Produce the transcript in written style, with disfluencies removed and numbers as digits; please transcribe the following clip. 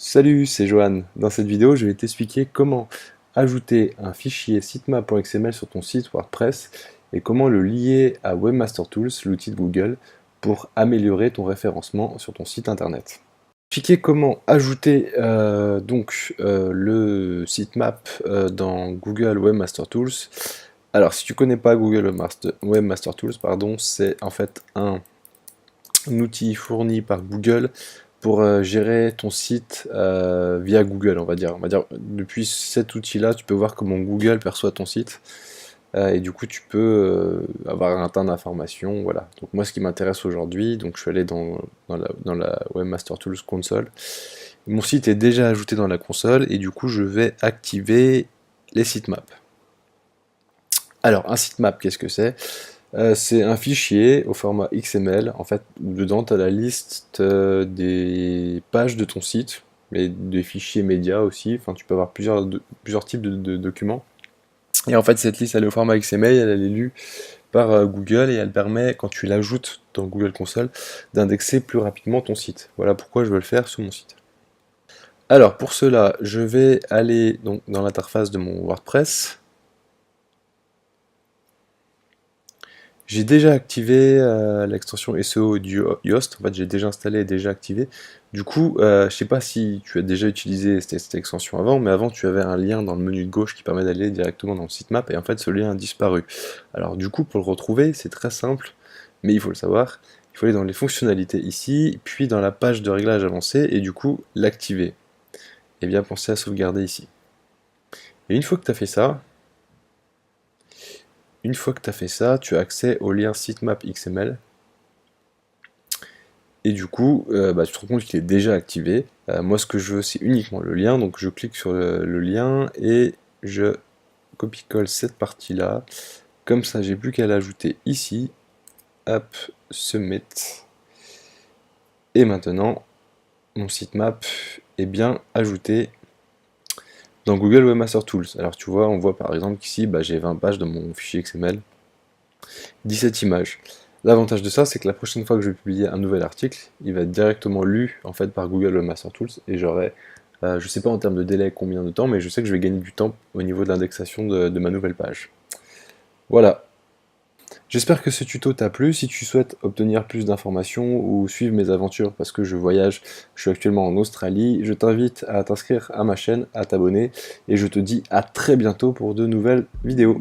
Salut, c'est Johan. Dans cette vidéo, je vais t'expliquer comment ajouter un fichier sitemap.xml sur ton site WordPress et comment le lier à Webmaster Tools, l'outil de Google, pour améliorer ton référencement sur ton site internet. Expliquer comment ajouter le sitemap dans Google Webmaster Tools. Alors, si tu connais pas Google Webmaster Tools, pardon, c'est en fait un outil fourni par Google pour gérer ton site via Google, on va dire. Depuis cet outil-là, tu peux voir comment Google perçoit ton site. Et du coup, tu peux avoir un tas d'informations. Voilà. Donc moi, ce qui m'intéresse aujourd'hui, donc je suis allé dans la Webmaster Tools console. Mon site est déjà ajouté dans la console et du coup, je vais activer les sitemaps. Alors, un sitemap, qu'est-ce que c'est? C'est un fichier au format XML, en fait, où dedans tu as la liste des pages de ton site, mais des fichiers médias aussi, enfin tu peux avoir plusieurs types de documents. Et en fait cette liste elle est au format XML, elle est lue par Google et elle permet, quand tu l'ajoutes dans Google Console, d'indexer plus rapidement ton site. Voilà pourquoi je veux le faire sur mon site. Alors pour cela, je vais aller donc dans l'interface de mon WordPress. J'ai déjà activé l'extension SEO du Yoast, en fait j'ai déjà installé et déjà activé. Du coup, je sais pas si tu as déjà utilisé cette extension avant, mais avant tu avais un lien dans le menu de gauche qui permet d'aller directement dans le sitemap, et en fait ce lien a disparu. Alors du coup, pour le retrouver, c'est très simple, mais il faut le savoir, il faut aller dans les fonctionnalités ici, puis dans la page de réglage avancé, et du coup l'activer. Et bien penser à sauvegarder ici. Et une fois que tu as fait ça, tu as accès au lien sitemap XML. Et du coup, tu te rends compte qu'il est déjà activé. Moi, ce que je veux, c'est uniquement le lien. Donc, je clique sur le lien et je copie-colle cette partie-là. Comme ça, j'ai plus qu'à l'ajouter ici. Hop, submit. Et maintenant, mon sitemap est bien ajouté dans Google Webmaster Tools. Alors, tu vois, on voit par exemple qu'ici, j'ai 20 pages dans mon fichier XML. 17 images. L'avantage de ça, c'est que la prochaine fois que je vais publier un nouvel article, il va être directement lu en fait par Google Webmaster Tools et j'aurai, je sais pas en termes de délai combien de temps, mais je sais que je vais gagner du temps au niveau de l'indexation de ma nouvelle page. Voilà. J'espère que ce tuto t'a plu. Si tu souhaites obtenir plus d'informations ou suivre mes aventures parce que je voyage, je suis actuellement en Australie, je t'invite à t'inscrire à ma chaîne, à t'abonner et je te dis à très bientôt pour de nouvelles vidéos.